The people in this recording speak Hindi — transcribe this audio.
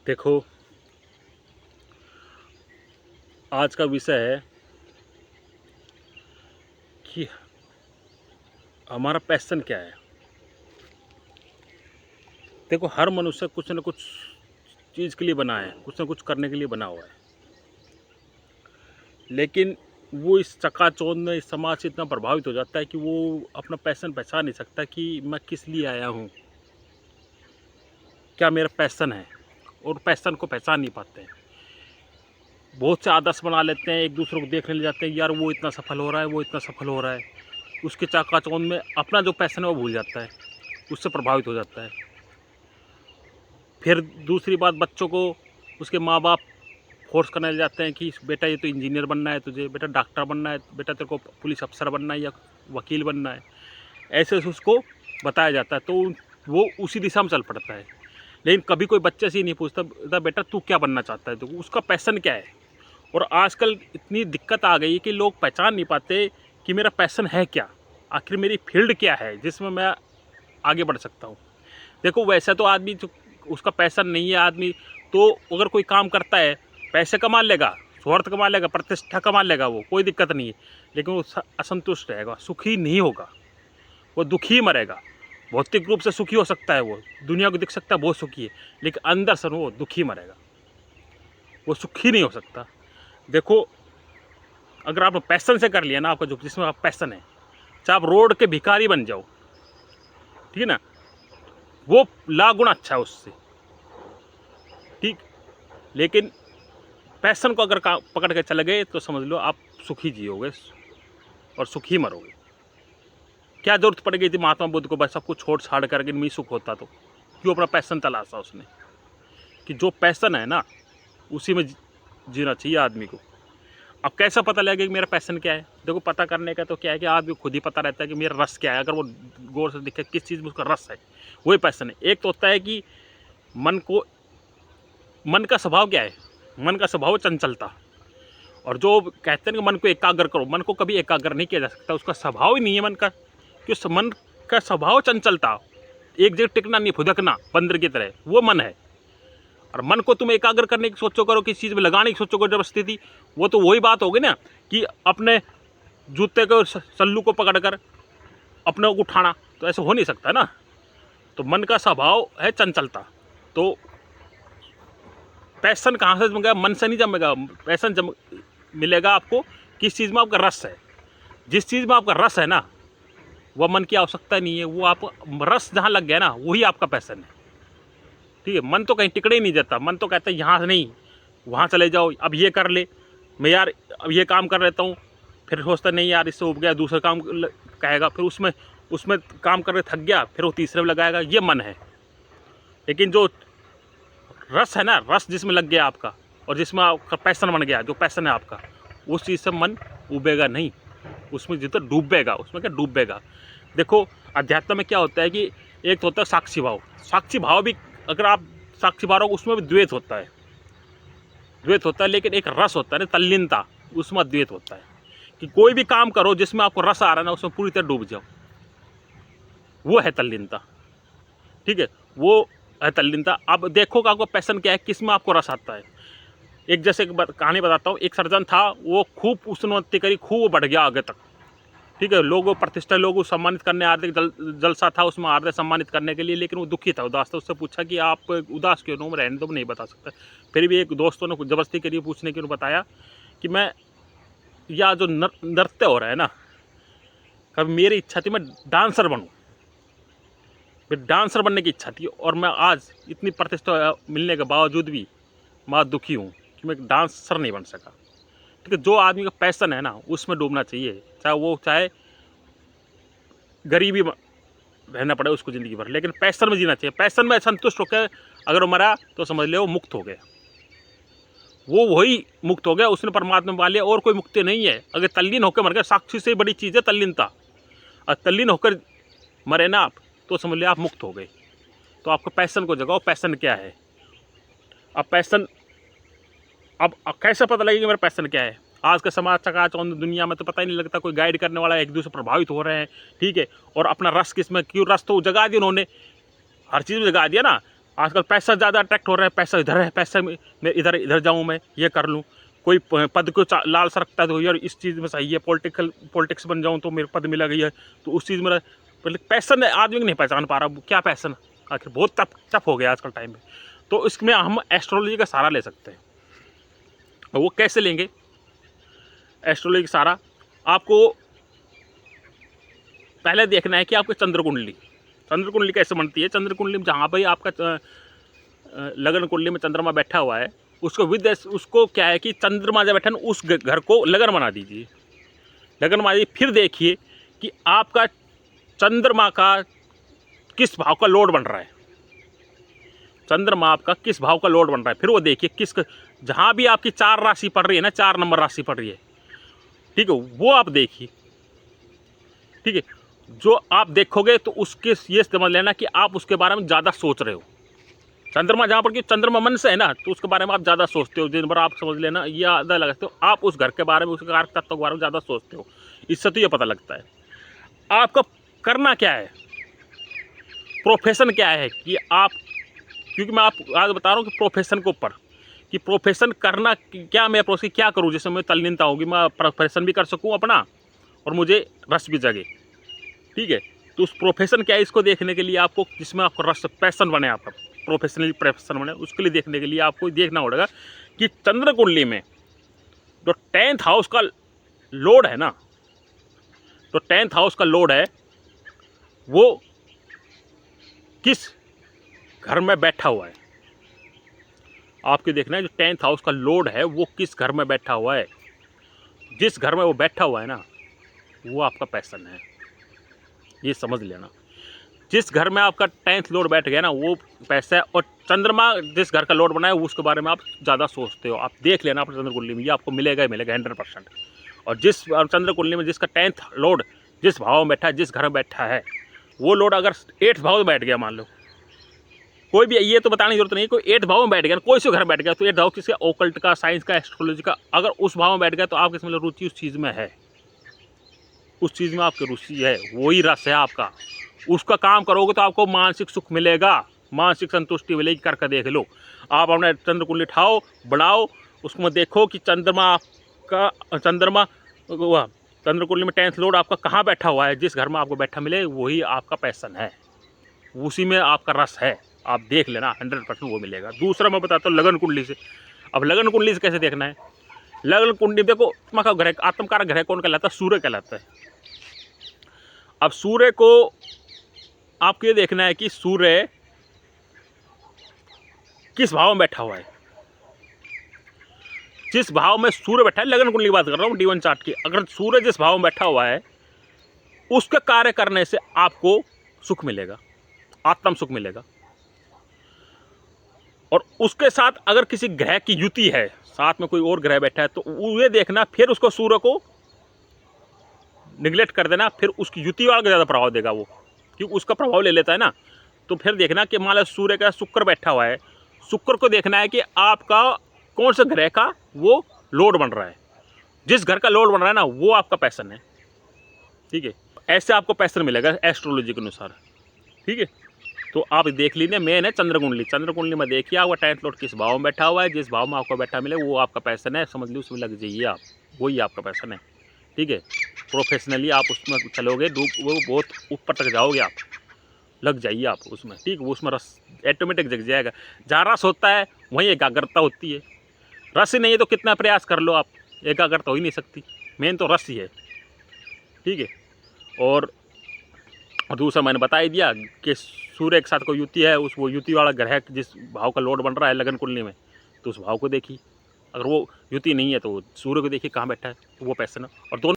देखो, आज का विषय है कि हमारा पैशन क्या है। देखो, हर मनुष्य कुछ न कुछ चीज़ के लिए बना है, कुछ न कुछ करने के लिए बना हुआ है, लेकिन वो इस चकाचौंध में इस समाज से इतना प्रभावित हो जाता है कि वो अपना पैशन पहचान नहीं सकता कि मैं किस लिए आया हूँ, क्या मेरा पैशन है, और पैशन को पहचान नहीं पाते हैं। बहुत से आदर्श बना लेते हैं, एक दूसरे को देखने ले जाते हैं, यार वो इतना सफल हो रहा है, वो इतना सफल हो रहा है। उसके चकाचौंध में अपना जो पैशन है वो भूल जाता है, उससे प्रभावित हो जाता है। फिर दूसरी बात, बच्चों को उसके माँ बाप फोर्स करने लग जाते हैं कि बेटा ये तो इंजीनियर बनना है, तुझे बेटा डॉक्टर बनना है, बेटा तेरे को पुलिस अफसर बनना है या वकील बनना है, ऐसे उसको बताया जाता है, तो वो उसी दिशा में चल पड़ता है। लेकिन कभी कोई बच्चे से ही नहीं पूछता बेटा तू क्या बनना चाहता है, तो उसका पैशन क्या है। और आजकल इतनी दिक्कत आ गई है कि लोग पहचान नहीं पाते कि मेरा पैशन है क्या, आखिर मेरी फील्ड क्या है जिसमें मैं आगे बढ़ सकता हूँ। देखो, वैसे तो आदमी जो उसका पैशन नहीं है, आदमी तो अगर कोई काम करता है पैसे कमा लेगा, स्वार्थ कमा लेगा, प्रतिष्ठा कमा लेगा, वो कोई दिक्कत नहीं है, लेकिन वो असंतुष्ट रहेगा, सुखी नहीं होगा, वो दुखी मरेगा। भौतिक रूप से सुखी हो सकता है, वो दुनिया को दिख सकता है बहुत सुखी है, लेकिन अंदर से वो दुखी मरेगा, वो सुखी नहीं हो सकता। देखो, अगर आपने पैशन से कर लिया ना, आपका जो जिसमें आप पैशन है, चाहे आप रोड के भिखारी बन जाओ, ठीक है ना, वो लाख गुना अच्छा है उससे, ठीक। लेकिन पैशन को अगर पकड़ के चले गए तो समझ लो आप सुखी जियोगे और सुखी मरोगे। क्या जरूरत पड़ गई थी महात्मा बुद्ध को बस सब कुछ छोड़ छाड़ करके नहीं सुख होता, तो क्यों अपना पैशन तलाशा उसने। कि जो पैशन है ना उसी में जीना चाहिए आदमी को। अब कैसा पता लगेगा कि मेरा पैशन क्या है। देखो, पता करने का तो क्या है कि आदमी खुद ही पता रहता है कि मेरा रस क्या है। अगर वो गौर से दिखे किस चीज़ में उसका रस है, वही पैशन है। एक तो होता है कि मन का स्वभाव क्या है, मन का स्वभाव चंचलता। और जो कहते हैं कि मन को एकाग्र करो, मन को कभी एकाग्र नहीं किया जा सकता, उसका स्वभाव ही नहीं है मन का। कि मन का स्वभाव चंचलता, एक जगह टिकना नहीं, फुदकना बंदर की तरह, वो मन है। और मन को तुम एकाग्र करने की सोचो करो, किसी चीज़ में लगाने की सोचो करो जबरदस्ती थी, वो तो वही बात होगी ना कि अपने जूते को सल्लू को पकड़कर अपने को उठाना, तो ऐसे हो नहीं सकता ना। तो मन का स्वभाव है चंचलता। तो पैशन कहाँ से जमेगा, मन से नहीं जमेगा। पैशन मिलेगा आपको किस चीज़ में आपका रस है। जिस चीज़ में आपका रस है ना, वह मन की आवश्यकता नहीं है, वो आप रस जहाँ लग गया ना वही आपका पैशन है, ठीक है। मन तो कहीं टिकड़े ही नहीं देता, मन तो कहता है यहाँ से नहीं वहाँ चले जाओ, अब ये कर ले, मैं यार अब ये काम कर लेता हूँ, फिर सोचता नहीं यार इससे उब गया, दूसरा काम कहेगा, फिर उसमें काम करके थक गया, फिर वो तीसरे में लगाएगा, ये मन है। लेकिन जो रस है ना, रस जिसमें लग गया आपका और जिसमें आपका पैशन बन गया, जो पैशन है आपका, उस चीज़ से मन उबेगा नहीं, उसमें जितना डूबेगा, उसमें क्या डूबेगा। देखो, अध्यात्म में क्या होता है कि एक तो होता है साक्षी भाव। साक्षी भाव भी अगर आप साक्षी भाव हो, उसमें भी द्वैत होता है, द्वैत होता है। लेकिन एक रस होता है ना, तल्लीनता, उसमें अद्वैत होता है। कि कोई भी काम करो जिसमें आपको रस आ रहा है ना, उसमें पूरी तरह डूब जाओ, वो है तल्लीनता, ठीक है, वो है तल्लीनता। अब देखो कि आपको पैशन क्या है, किस में आपको रस आता है। एक जैसे कहानी बताता हूँ, एक सर्जन था, वो खूब उन्नति करी, खूब बढ़ गया आगे तक, ठीक है। लोगों प्रतिष्ठा, लोगों सम्मानित करने आ रहे, जलसा था उसमें आ रहे सम्मानित करने के लिए, लेकिन वो दुखी था, उदास था। उससे पूछा कि आप उदास क्यों हो, रहने दो, नहीं बता सकता। फिर भी एक दोस्तों ने जबरदस्ती करी पूछने की, बताया कि मैं या जो नृत्य हो रहा है ना, कभी मेरी इच्छा थी मैं डांसर बनूँ, फिर डांसर बनने की इच्छा थी, और मैं आज इतनी प्रतिष्ठा मिलने के बावजूद भी मैं दुखी हूँ कि मैं डांसर नहीं बन सका, ठीक है। जो आदमी का पैशन है ना उसमें डूबना चाहिए, चाहे गरीबी रहना पड़े उसको ज़िंदगी भर, लेकिन पैशन में जीना चाहिए। पैशन में संतुष्ट होकर अगर वो मरा तो समझ ले वो मुक्त हो गया, वो वही मुक्त हो गया, उसने परमात्मा पा लिया, और कोई मुक्ति नहीं है। अगर तल्लीन होकर मर गया, साक्षी से बड़ी चीज़ है तल्लीनता, और तल्लीन होकर मरे ना आप, तो समझ लिया आप मुक्त हो गए। तो आपको पैशन को जगाओ, पैशन क्या है। अब पैशन, अब कैसे पता लगेगा मेरा पैशन क्या है। आज के समाज चकाचौंध दुनिया में तो पता ही नहीं लगता, कोई गाइड करने वाला, एक दूसरे प्रभावित हो रहे हैं, ठीक है। और अपना रस किस में, क्यों रस तो जगा दिया उन्होंने, हर चीज़ में जगा दिया ना। आजकल पैसा ज़्यादा अट्रैक्ट हो रहा है, पैसा इधर है, पैसा मैं इधर इधर जाऊँ, मैं ये कर लूँ। कोई पद को लालसा रखता है तो यार इस चीज़ में सही है, पॉलिटिक्स बन जाऊँ तो मेरे पद मिला गई है, तो उस चीज़ में पैसन आदमी नहीं पहचान पा रहा क्या पैसन आखिर, बहुत टफ हो गया आजकल टाइम में। तो इसमें हम एस्ट्रोलॉजी का सहारा ले सकते हैं। वो कैसे लेंगे एस्ट्रोलॉजी का सहारा? आपको पहले देखना है कि आपकी चंद्र कुंडली कैसे बनती है। चंद्र कुंडली में जहाँ पर आपका लगन कुंडली में चंद्रमा बैठा हुआ है, उसको क्या है कि चंद्रमा जब बैठा है उस घर को लगन बना दीजिए, फिर देखिए कि आपका चंद्रमा का किस भाव का लोड बन रहा है, चंद्रमा आपका किस भाव का लोड बन रहा है। फिर वो देखिए जहाँ भी आपकी 4 राशि पड़ रही है ना, 4 नंबर राशि पड़ रही है, ठीक है, वो आप देखिए, ठीक है। जो आप देखोगे तो उसके ये समझ लेना कि आप उसके बारे में ज़्यादा सोच रहे हो। चंद्रमा जहाँ पर कि चंद्रमा मन से है ना, तो उसके बारे में आप ज़्यादा सोचते हो। दिन भर आप समझ लेना ये ज़्यादा लगते हो, आप उस घर के बारे में, उसके कारक तत्व के बारे में ज़्यादा सोचते हो। इससे तो ये पता लगता है आपका करना क्या है, प्रोफेशन क्या है कि आप, क्योंकि मैं आप आज बता रहा हूँ कि प्रोफेशन के ऊपर कि प्रोफेशन करना क्या, मैं प्रोफेशन क्या करूँ जिसमें मैं तल्लीनता होगी, मैं प्रोफेशन भी कर सकूँ अपना और मुझे रस भी जगे, ठीक है। तो उस प्रोफेशन क्या है, इसको देखने के लिए आपको, जिसमें आपको रस पैसन बने, आपका प्रोफेशनली प्रोफेशन बने, उसके लिए देखने के लिए आपको देखना पड़ेगा कि चंद्र कुंडली में जो 10th हाउस का लोड है ना, तो 10th हाउस का लोड है वो किस घर में बैठा हुआ है। आपके देखना है जो 10th हाउस का लोड है वो किस घर में बैठा हुआ है। जिस घर में वो बैठा हुआ है ना, वो आपका पैसन है, ये समझ लेना। जिस घर में आपका 10th लोड बैठ गया ना, वो पैसा है। और चंद्रमा जिस घर का लोड बनाया उसके बारे में आप ज़्यादा सोचते हो। आप देख लेना अपने चंद्र कुंडली में, ये आपको मिलेगा ही मिलेगा 100%। और जिस चंद्र कुंडली में जिसका 10th लोड जिस भाव में बैठा है, जिस घर में बैठा है, वो लोड अगर 8th भाव में बैठ गया, मान लो कोई भी, ये तो बताने की जरूरत नहीं, कोई 8th भाव में बैठ गया, कोई से घर बैठ गया, तो 8th भाव किसका, ओकल्ट का, साइंस का, एस्ट्रोलॉजी का, अगर उस भाव में बैठ गया तो आपकी इसमें रुचि उस चीज़ में है, उस चीज़ में आपकी रुचि है, वही रस है आपका। उसका काम करोगे तो आपको मानसिक सुख मिलेगा, मानसिक संतुष्टि मिलेगी। करके देख लो, आप अपने चंद्र कुंडली उठाओ, बढ़ाओ, उसमें देखो कि चंद्रमा चंद्र कुंडली में 10th लोड आपका कहाँ बैठा हुआ है। जिस घर में आपको बैठा मिले वही आपका पैसन है, उसी में आपका रस है। आप देख लेना 100% वो मिलेगा। दूसरा मैं बताता हूँ लगन कुंडली से। अब लगन कुंडली से कैसे देखना है? लगन कुंडली देखो, आत्मा का ग्रह, आत्मकारक ग्रह कौन कहलाता है? सूर्य कहलाता है। अब सूर्य को आपको ये देखना है कि सूर्य किस भाव में बैठा हुआ है। जिस भाव में सूर्य बैठा है, लगन कुंडली की बात कर रहा हूँ, D1 चार्ट की, अगर सूर्य जिस भाव में बैठा हुआ है उसके कार्य करने से आपको सुख मिलेगा, आत्म सुख मिलेगा। और उसके साथ अगर किसी ग्रह की युति है, साथ में कोई और ग्रह बैठा है, तो ये देखना फिर उसको सूर्य को निगलेक्ट कर देना, फिर उसकी युति वाला ज़्यादा प्रभाव देगा वो, क्योंकि उसका प्रभाव ले लेता है ना। तो फिर देखना कि मान लो सूर्य का शुक्र बैठा हुआ है, शुक्र को देखना है कि आपका कौन से ग्रह का वो लोड बन रहा है। जिस घर का लोड बन रहा है ना, वो आपका पैसन है, ठीक है। ऐसे आपको पैसन मिलेगा एस्ट्रोलॉजी के अनुसार, ठीक है। तो आप देख लीजिए, मेन है चंद्र कुंडली। चंद्र कुंडली में देखिए आपका 10th लोड किस भाव में बैठा हुआ है, जिस भाव में आपको बैठा मिले वो आपका पैसन है, समझ लीजिए उसमें लग जाइए आप, वही आपका पैसन है, ठीक है। प्रोफेशनली आप उसमें चलोगे, वो बहुत ऊपर तक जाओगे, आप लग जाइए आप उसमें, ठीक है। वो उसमें रस ऑटोमेटिक जग जाएगा। जहाँ रस होता है वहीं एकाग्रता होती है। रस ही नहीं है तो कितना प्रयास कर लो आप, एकाग्रता हो ही नहीं सकती। मेन तो रस ही है, ठीक है। और दूसरा मैंने बता ही दिया कि सूर्य के साथ कोई युति है, वो युति वाला ग्रह जिस भाव का लोड बन रहा है लगन कुंडली में, तो उस भाव को देखिए। अगर वो युति नहीं है तो सूर्य को देखिए कहाँ बैठा है, तो वो पैसन है। और दोनों